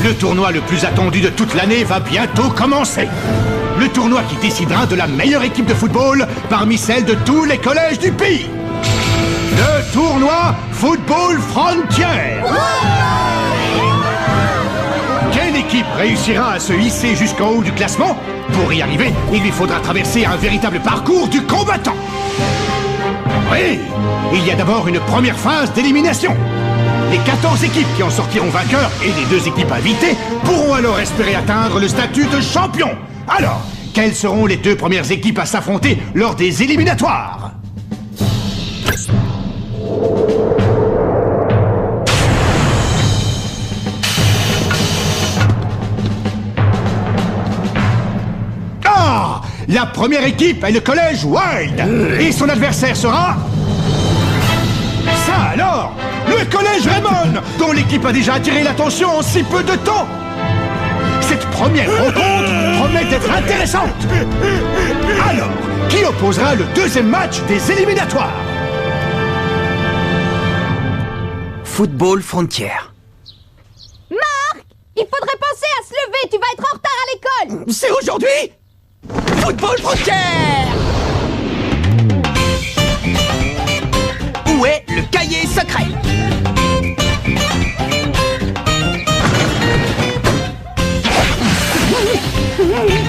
Le tournoi le plus attendu de toute l'année va bientôt commencer. Le tournoi qui décidera de la meilleure équipe de football parmi celles de tous les collèges du pays. Le tournoi Football Frontier. Quelle équipe réussira à se hisser jusqu'en haut du classement? Pour y arriver, il lui faudra traverser un véritable parcours du combattant. Oui, il y a d'abord une première phase d'élimination. Les 14 équipes qui en sortiront vainqueurs et les 2 équipes invitées pourront alors espérer atteindre le statut de champion. Alors, quelles seront les 2 premières équipes à s'affronter lors des éliminatoires? Ah! La première équipe est le collège Wild. Et son adversaire sera... Ça alors! Le collège Raymond, dont l'équipe a déjà attiré l'attention en si peu de temps. Cette première rencontre promet d'être intéressante. Alors, qui opposera le 2e match des éliminatoires? Football Frontier. Marc! Il faudrait penser à se lever, tu vas être en retard à l'école! C'est aujourd'hui? Football Frontier! Où est le cahier secret?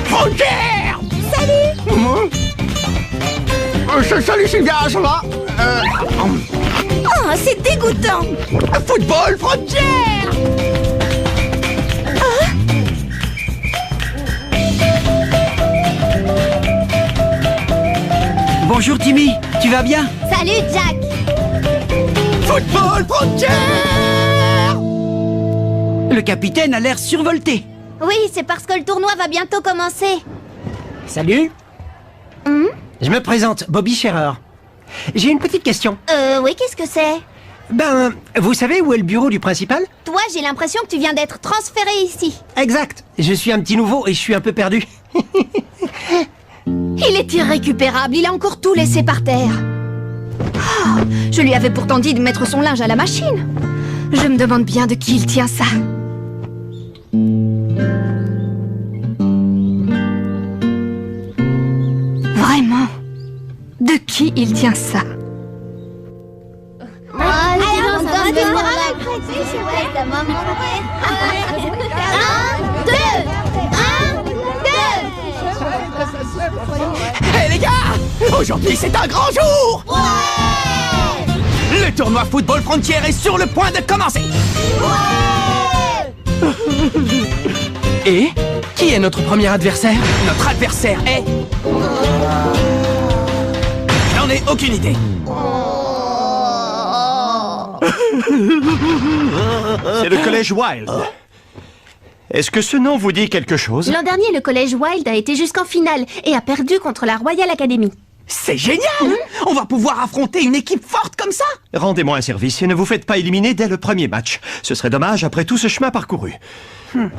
Frontier! Salut! Salut Sylvia, ça va? Oh, c'est dégoûtant! Football Frontier! Bonjour Timmy, tu vas bien? Salut Jack! Football Frontier! Le capitaine a l'air survolté. Oui, c'est parce que le tournoi va bientôt commencer. Salut. Je me présente, Bobby Scherer. J'ai une petite question. Oui, qu'est-ce que c'est? Ben, vous savez où est le bureau du principal? Toi, j'ai l'impression que tu viens d'être transféré ici. Exact. Je suis un petit nouveau et je suis un peu perdu. Il est irrécupérable, il a encore tout laissé par terre. Oh, je lui avais pourtant dit de mettre son linge à la machine. Je me demande bien de qui il tient ça. Vraiment? De qui il tient ça? Hé les gars! Aujourd'hui c'est un grand jour! Ouais! Le tournoi Football Frontier est sur le point de commencer! Ouais! Et qui est notre premier adversaire? Notre adversaire est... J'en ai aucune idée. C'est le collège Wild. Est-ce que ce nom vous dit quelque chose? L'an dernier, le collège Wild a été jusqu'en finale et a perdu contre la Royal Academy. C'est génial! On va pouvoir affronter une équipe forte comme ça! Rendez-moi un service et ne vous faites pas éliminer dès le premier match. Ce serait dommage après tout ce chemin parcouru.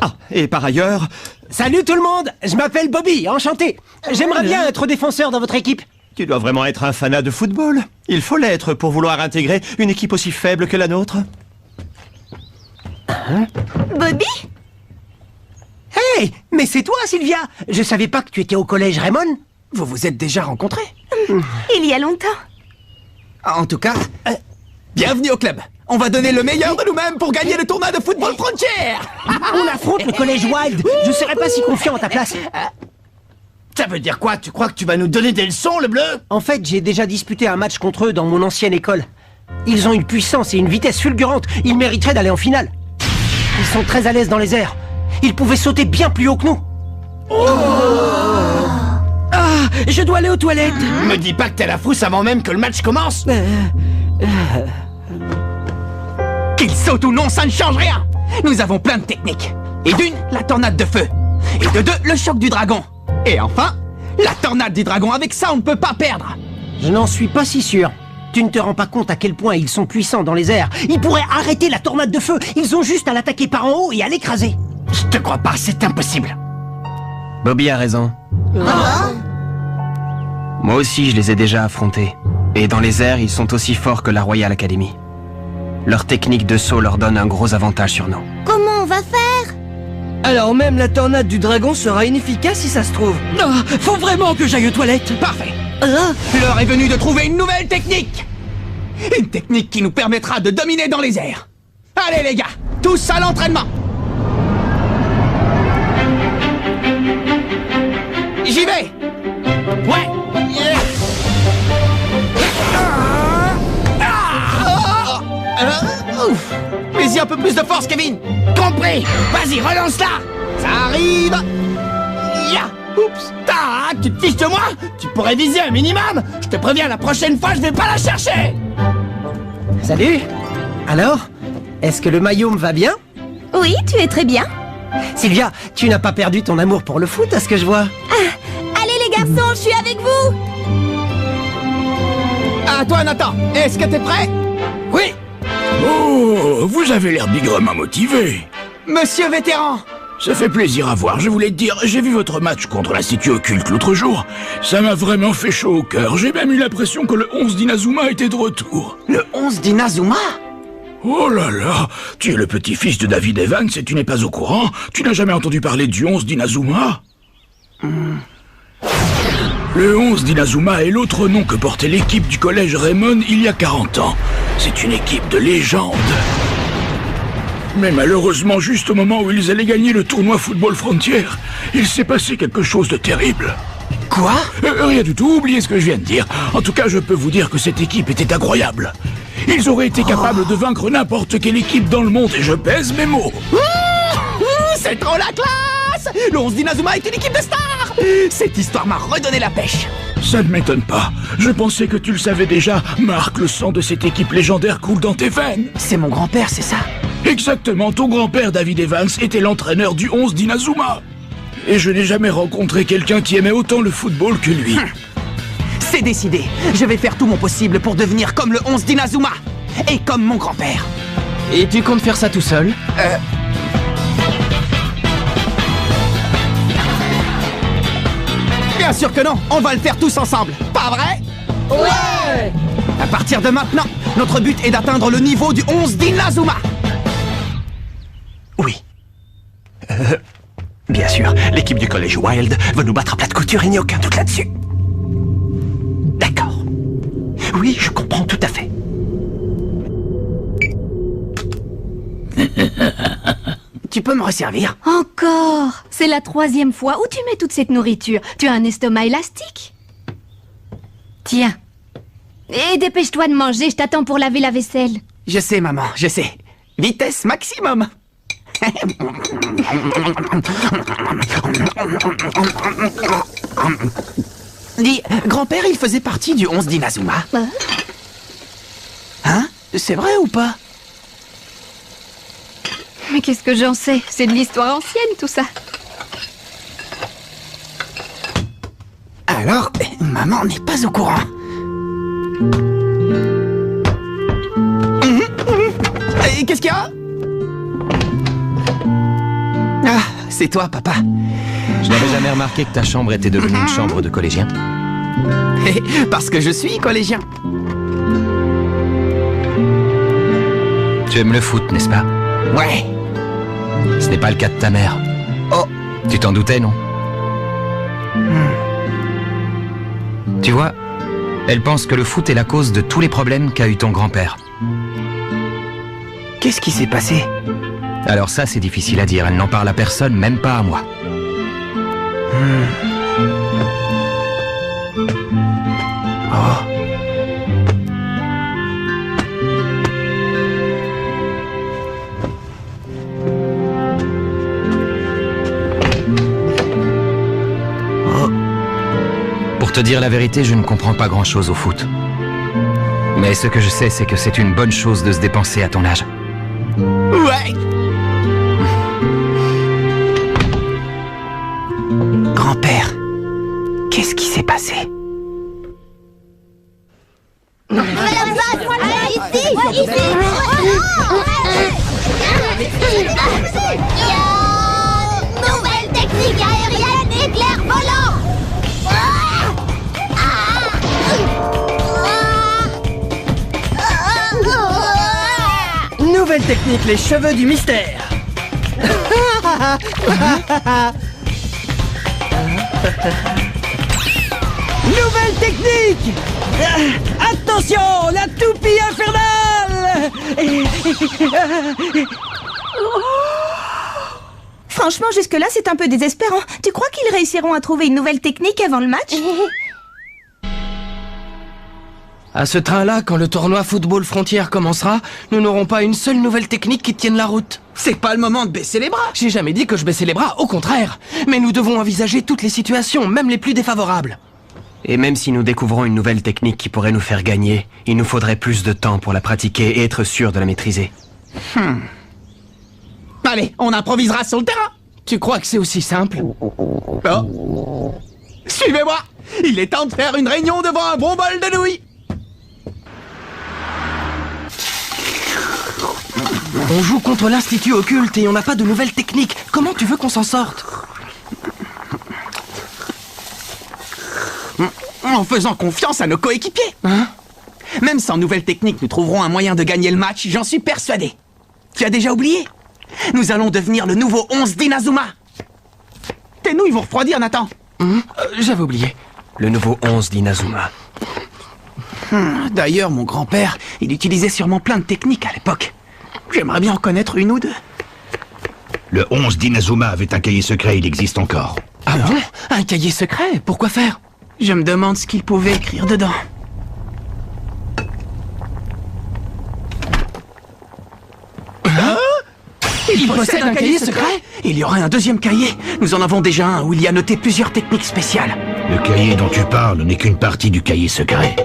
Ah, et par ailleurs... Salut tout le monde, je m'appelle Bobby, enchanté. J'aimerais bien être défenseur dans votre équipe. Tu dois vraiment être un fanat de football. Il faut l'être pour vouloir intégrer une équipe aussi faible que la nôtre. Bobby? Hey, mais c'est toi Sylvia. Je savais pas que tu étais au collège Raymond. Vous vous êtes déjà rencontrés? Il y a longtemps. En tout cas, bienvenue au club. On va donner le meilleur de nous-mêmes pour gagner le tournoi de Football Frontier. On affronte le collège Wild. Je serais pas si confiant à ta place. Ça veut dire quoi? Tu crois que tu vas nous donner des leçons, le bleu? En fait, j'ai déjà disputé un match contre eux dans mon ancienne école. Ils ont une puissance et une vitesse fulgurante. Ils mériteraient d'aller en finale. Ils sont très à l'aise dans les airs. Ils pouvaient sauter bien plus haut que nous. Ah, je dois aller aux toilettes. Me dis pas que t'es la frousse avant même que le match commence. Qu'il saute ou non, ça ne change rien. Nous avons plein de techniques. Et d'une, la tornade de feu. Et de deux, le choc du dragon. Et enfin, la tornade du dragon. Avec ça, on ne peut pas perdre. Je n'en suis pas si sûr. Tu ne te rends pas compte à quel point ils sont puissants dans les airs. Ils pourraient arrêter la tornade de feu. Ils ont juste à l'attaquer par en haut et à l'écraser. Je te crois pas, c'est impossible. Bobby a raison. Moi aussi, je les ai déjà affrontés. Et dans les airs, ils sont aussi forts que la Royal Academy. Leur technique de saut leur donne un gros avantage sur nous. Comment on va faire? Alors même la tornade du dragon sera inefficace si ça se trouve. Ah, faut vraiment que j'aille aux toilettes. Parfait. Ah, L'heure est venue de trouver une nouvelle technique. Une technique qui nous permettra de dominer dans les airs. Allez les gars, tous à l'entraînement. J'y vais. Ouais. Ouf. Mais y a un peu plus de force, Kevin. Compris. Vas-y, relance-la. Ça arrive. Ya. Oups. Tac, tu te fiches de moi? Tu pourrais viser un minimum. Je te préviens, la prochaine fois, je vais pas la chercher. Salut. Alors, est-ce que le maillot me va bien? Oui, tu es très bien. Sylvia, tu n'as pas perdu ton amour pour le foot, à ce que je vois. Allez les garçons, je suis avec vous. À toi, Nathan. Est-ce que t'es prêt? Oui. Oh, vous avez l'air bigrement motivé. Monsieur vétéran. Ça fait plaisir à voir, je voulais te dire, j'ai vu votre match contre l'Institut Occulte l'autre jour. Ça m'a vraiment fait chaud au cœur, j'ai même eu l'impression que le 11 d'Inazuma était de retour. Le 11 d'Inazuma? Oh là là, tu es le petit-fils de David Evans et tu n'es pas au courant? Tu n'as jamais entendu parler du 11 d'Inazuma? Le 11 d'Inazuma est l'autre nom que portait l'équipe du collège Raymond il y a 40 ans. C'est une équipe de légende. Mais malheureusement, juste au moment où ils allaient gagner le tournoi Football Frontier, il s'est passé quelque chose de terrible. Quoi? Rien du tout, oubliez ce que je viens de dire. En tout cas, je peux vous dire que cette équipe était incroyable. Ils auraient été capables de vaincre n'importe quelle équipe dans le monde, et je pèse mes mots. C'est trop la classe! Le 11 d'Inazuma est une équipe de stars! Cette histoire m'a redonné la pêche. Ça ne m'étonne pas. Je pensais que tu le savais déjà. Marc, le sang de cette équipe légendaire coule dans tes veines. C'est mon grand-père, c'est ça? Exactement, ton grand-père David Evans était l'entraîneur du 11 d'Inazuma. Et je n'ai jamais rencontré quelqu'un qui aimait autant le football que lui. C'est décidé. Je vais faire tout mon possible pour devenir comme le 11 d'Inazuma. Et comme mon grand-père. Et tu comptes faire ça tout seul? Bien sûr que non, on va le faire tous ensemble. Pas vrai? Ouais! À partir de maintenant, notre but est d'atteindre le niveau du 11 d'Inazuma. Oui. Bien sûr, l'équipe du collège Wild va nous battre à plat de couture, il n'y a aucun doute là-dessus. D'accord. Oui, je comprends tout à fait. Tu peux me resservir? Encore? C'est la 3e fois. Où tu mets toute cette nourriture? Tu as un estomac élastique? Tiens. Et dépêche-toi de manger, je t'attends pour laver la vaisselle. Je sais, maman, je sais. Vitesse maximum. Dis, grand-père, il faisait partie du 11 d'Inazuma. Hein? C'est vrai ou pas? Mais qu'est-ce que j'en sais? C'est de l'histoire ancienne, tout ça. Alors, maman n'est pas au courant. Et qu'est-ce qu'il y a? Ah, c'est toi, papa. Je n'avais jamais remarqué que ta chambre était devenue une chambre de collégien. Parce que je suis collégien. Tu aimes le foot, n'est-ce pas? Ouais. Ce n'est pas le cas de ta mère. Oh. Tu t'en doutais, non? Tu vois, elle pense que le foot est la cause de tous les problèmes qu'a eu ton grand-père. Qu'est-ce qui s'est passé? Alors ça, c'est difficile à dire. Elle n'en parle à personne, même pas à moi. Oh. Pour te dire la vérité, je ne comprends pas grand-chose au foot. Mais ce que je sais, c'est que c'est une bonne chose de se dépenser à ton âge. Ouais. Grand-père, qu'est-ce qui s'est passé? Nouvelle technique aérienne, éclair volant. nouvelle technique, les cheveux du mystère. Nouvelle technique. Attention, la toupie infernale. Franchement, jusque-là, c'est un peu désespérant. Tu crois qu'ils réussiront à trouver une nouvelle technique avant le match? À ce train-là, quand le tournoi Football Frontière commencera, nous n'aurons pas une seule nouvelle technique qui tienne la route. C'est pas le moment de baisser les bras. J'ai jamais dit que je baissais les bras, au contraire. Mais nous devons envisager toutes les situations, même les plus défavorables. Et même si nous découvrons une nouvelle technique qui pourrait nous faire gagner, il nous faudrait plus de temps pour la pratiquer et être sûr de la maîtriser. Allez, on improvisera sur le terrain. Tu crois que c'est aussi simple? Oh. Suivez-moi. Il est temps de faire une réunion devant un bon bol de nouilles. On joue contre l'Institut Occulte et on n'a pas de nouvelles techniques. Comment tu veux qu'on s'en sorte? En faisant confiance à nos coéquipiers. Hein? Même sans nouvelle technique, nous trouverons un moyen de gagner le match, j'en suis persuadé. Tu as déjà oublié? Nous allons devenir le nouveau 11 d'Inazuma. Tes nouilles vont refroidir, Nathan. J'avais oublié. Le nouveau 11 d'Inazuma. D'ailleurs, mon grand-père, il utilisait sûrement plein de techniques à l'époque. J'aimerais bien en connaître une ou deux. Le 11 d'Inazuma avait un cahier secret, il existe encore. Ah bon? Un cahier secret? Pourquoi faire? Je me demande ce qu'il pouvait écrire dedans. Il possède un cahier secret? Il y aurait un deuxième cahier. Nous en avons déjà un où il y a noté plusieurs techniques spéciales. Le cahier dont tu parles n'est qu'une partie du cahier secret.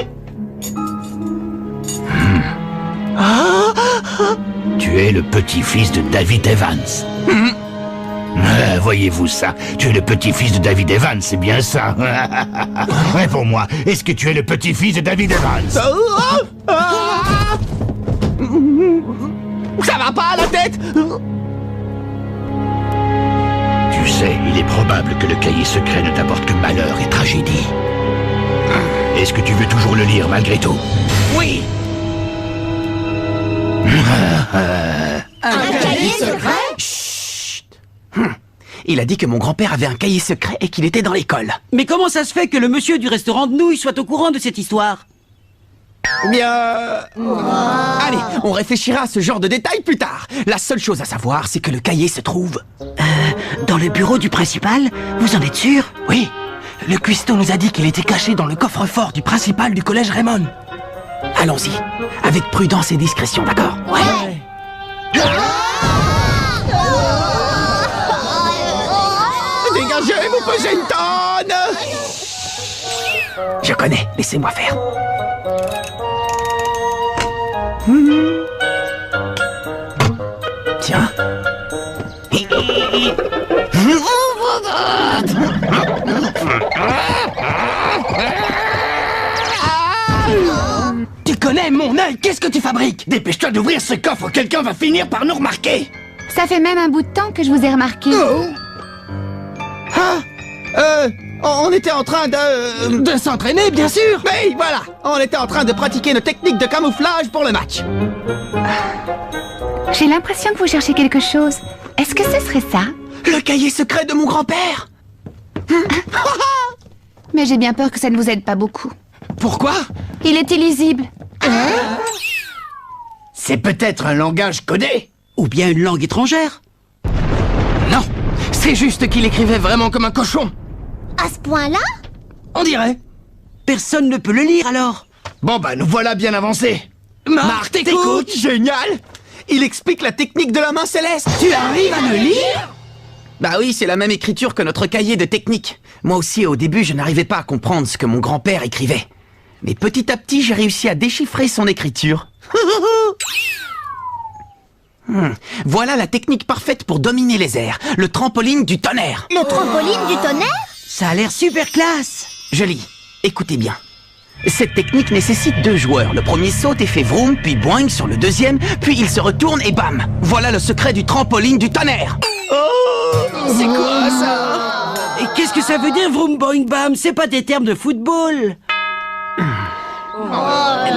Tu es le petit-fils de David Evans. Voyez-vous ça? Tu es le petit-fils de David Evans, c'est bien ça? Réponds-moi, est-ce que tu es le petit-fils de David Evans? Ça va pas à la tête? Tu sais, il est probable que le cahier secret ne t'apporte que malheur et tragédie. Est-ce que tu veux toujours le lire malgré tout? Oui. Un cahier secret? Chut. Il a dit que mon grand-père avait un cahier secret et qu'il était dans l'école. Mais comment ça se fait que le monsieur du restaurant de nouilles soit au courant de cette histoire? Bien... Allez, on réfléchira à ce genre de détails plus tard. La seule chose à savoir, c'est que le cahier se trouve... Dans le bureau du principal? Vous en êtes sûr? Oui. Le cuistot nous a dit qu'il était caché dans le coffre-fort du principal du collège Raymond. Allons-y, avec prudence et discrétion, d'accord? Ouais. Dégagez, vous pesez une tonne! Je connais, laissez-moi faire. Tiens. Tu connais mon œil, qu'est-ce que tu fabriques? Dépêche-toi d'ouvrir ce coffre, quelqu'un va finir par nous remarquer. Ça fait même un bout de temps que je vous ai remarqué. On était en train de... De s'entraîner, bien sûr. Oui, voilà. On était en train de pratiquer nos techniques de camouflage pour le match. J'ai l'impression que vous cherchez quelque chose. Est-ce que ce serait ça? Le cahier secret de mon grand-père. Mais j'ai bien peur que ça ne vous aide pas beaucoup. Pourquoi? Il est illisible. C'est peut-être un langage codé. Ou bien une langue étrangère? Non, c'est juste qu'il écrivait vraiment comme un cochon. À ce point-là? On dirait. Personne ne peut le lire alors. Bon bah nous voilà bien avancés. Marc, t'écoutes? Génial. Il explique la technique de la main céleste. Tu arrives à le lire? Bah oui, c'est la même écriture que notre cahier de technique. Moi aussi, au début, je n'arrivais pas à comprendre ce que mon grand-père écrivait. Mais petit à petit, j'ai réussi à déchiffrer son écriture. Voilà la technique parfaite pour dominer les airs. Le trampoline du tonnerre. Le trampoline du tonnerre? Ça a l'air super classe. Je lis. Écoutez bien. Cette technique nécessite 2 joueurs. Le premier saute et fait vroom, puis boing sur le deuxième, puis il se retourne et bam. Voilà le secret du trampoline du tonnerre. C'est quoi ça? Et qu'est-ce que ça veut dire vroom boing bam? C'est pas des termes de football.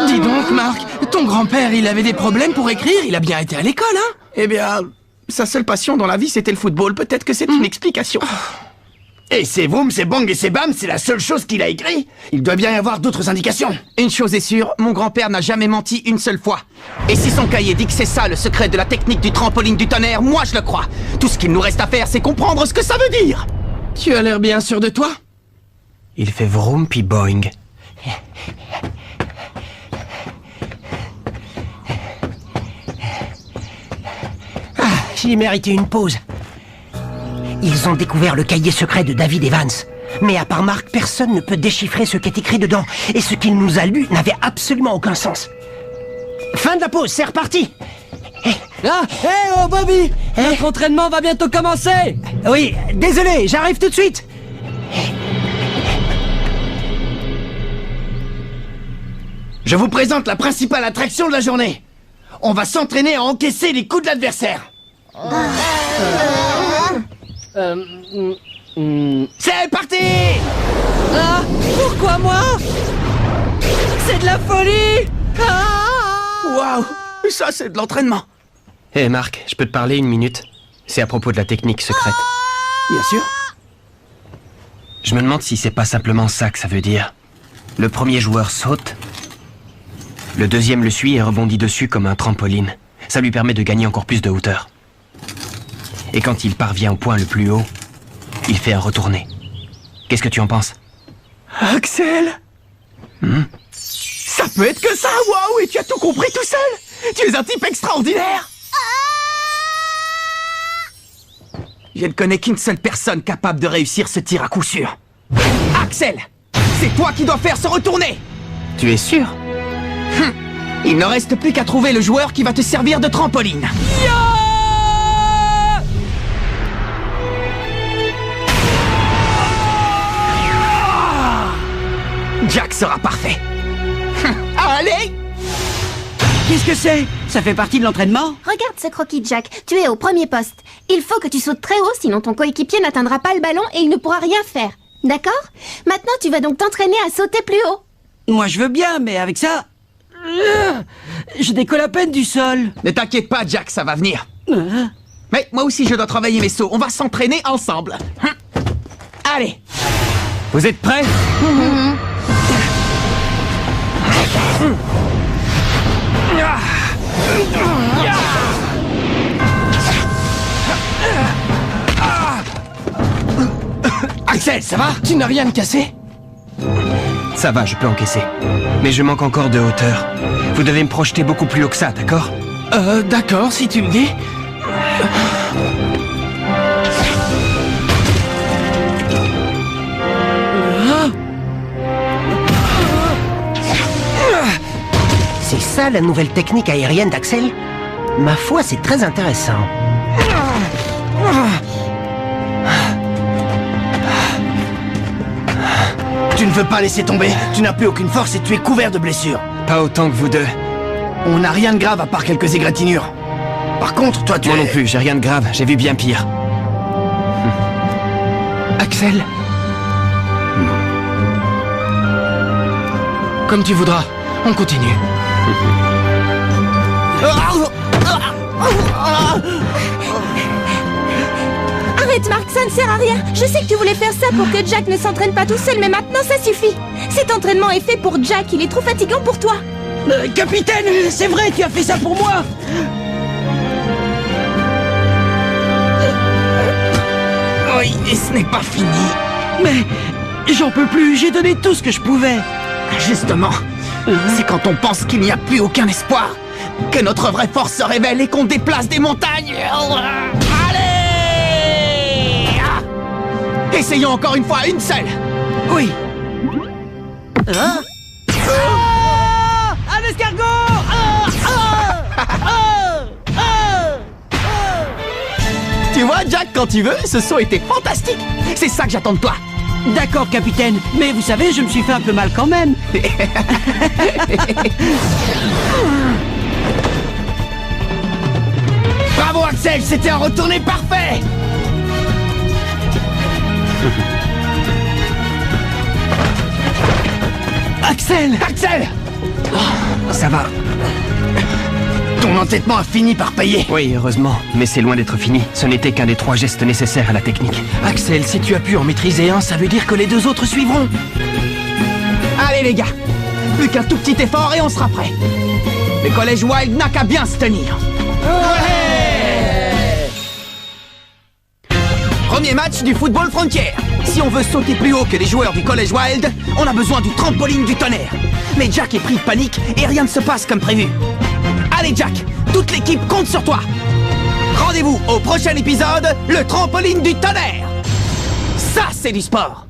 Dis donc, Marc, ton grand-père, il avait des problèmes pour écrire, il a bien été à l'école, hein? Eh bien, Sa seule passion dans la vie, c'était le football. Peut-être que c'est une explication. Et c'est Vroom, c'est Bang et c'est Bam, c'est la seule chose qu'il a écrit. Il doit bien y avoir d'autres indications. Une chose est sûre, mon grand-père n'a jamais menti une seule fois. Et si son cahier dit que c'est ça le secret de la technique du trampoline du tonnerre, moi je le crois. Tout ce qu'il nous reste à faire, c'est comprendre ce que ça veut dire. Tu as l'air bien sûr de toi. Il fait Vroom puis Boing. J'ai mérité une pause. Ils ont découvert le cahier secret de David Evans. Mais à part Marc, personne ne peut déchiffrer ce qu'est écrit dedans. Et ce qu'il nous a lu n'avait absolument aucun sens. Fin de la pause, c'est reparti. Oh Bobby, notre entraînement va bientôt commencer. Oui, désolé, j'arrive tout de suite. Je vous présente la principale attraction de la journée. On va s'entraîner à encaisser les coups de l'adversaire. C'est parti! Ah, pourquoi moi? C'est de la folie! Waouh, ça c'est de l'entraînement. Hé Marc, je peux te parler une minute? C'est à propos de la technique secrète. Bien sûr. Je me demande si c'est pas simplement ça que ça veut dire. Le premier joueur saute, le deuxième le suit et rebondit dessus comme un trampoline. Ça lui permet de gagner encore plus de hauteur. Et quand il parvient au point le plus haut, il fait un retourné. Qu'est-ce que tu en penses? Axel, ça peut être que ça, waouh, et tu as tout compris tout seul. Tu es un type extraordinaire. Je ne connais qu'une seule personne capable de réussir ce tir à coup sûr. Axel, c'est toi qui dois faire ce retourné. Tu es sûr? Il ne reste plus qu'à trouver le joueur qui va te servir de trampoline. Jack sera parfait. Allez! Qu'est-ce que c'est? Ça fait partie de l'entraînement? Regarde ce croquis, Jack. Tu es au premier poste. Il faut que tu sautes très haut, sinon ton coéquipier n'atteindra pas le ballon et il ne pourra rien faire. D'accord? Maintenant, tu vas donc t'entraîner à sauter plus haut. Moi, je veux bien, mais avec ça... je décolle à peine du sol. Ne t'inquiète pas, Jack, ça va venir. Mais moi aussi, je dois travailler mes sauts. On va s'entraîner ensemble. Allez! Vous êtes prêts? Axel, ça va? Tu n'as rien de cassé? Ça va, je peux encaisser. Mais je manque encore de hauteur. Vous devez me projeter beaucoup plus haut que ça, d'accord? D'accord, si tu me dis. C'est ça la nouvelle technique aérienne d'Axel? Ma foi, c'est très intéressant. Tu ne veux pas laisser tomber. Tu n'as plus aucune force et tu es couvert de blessures. Pas autant que vous deux. On n'a rien de grave à part quelques égratignures. Par contre, toi, tu Moi es... non plus, j'ai rien de grave, j'ai vu bien pire. Axel. Comme tu voudras. On continue. Arrête, Marc, ça ne sert à rien. Je sais que tu voulais faire ça pour que Jack ne s'entraîne pas tout seul, mais maintenant ça suffit. Cet entraînement est fait pour Jack, il est trop fatigant pour toi. Capitaine, c'est vrai, tu as fait ça pour moi. Oui, et ce n'est pas fini. Mais j'en peux plus, j'ai donné tout ce que je pouvais. Justement, c'est quand on pense qu'il n'y a plus aucun espoir que notre vraie force se révèle et qu'on déplace des montagnes. Allez! Essayons encore une fois, une seule. Oui. Un escargot! Tu vois, Jack, quand tu veux, ce saut était fantastique. C'est ça que j'attends de toi. D'accord, capitaine. Mais vous savez, je me suis fait un peu mal quand même. Bravo, Axel, c'était un retourné parfait. Axel! Axel! Ça va. Ton entêtement a fini par payer. Oui, heureusement, mais c'est loin d'être fini. Ce n'était qu'un des 3 gestes nécessaires à la technique. Axel, si tu as pu en maîtriser un, ça veut dire que les 2 autres suivront. Allez les gars, plus qu'un tout petit effort et on sera prêt. Le collège Wild n'a qu'à bien se tenir. Premier match du football frontière. Si on veut sauter plus haut que les joueurs du collège Wild, on a besoin du trampoline du tonnerre. Mais Jack est pris de panique et rien ne se passe comme prévu. Allez Jack, toute l'équipe compte sur toi. Rendez-vous au prochain épisode, le trampoline du tonnerre. Ça, c'est du sport.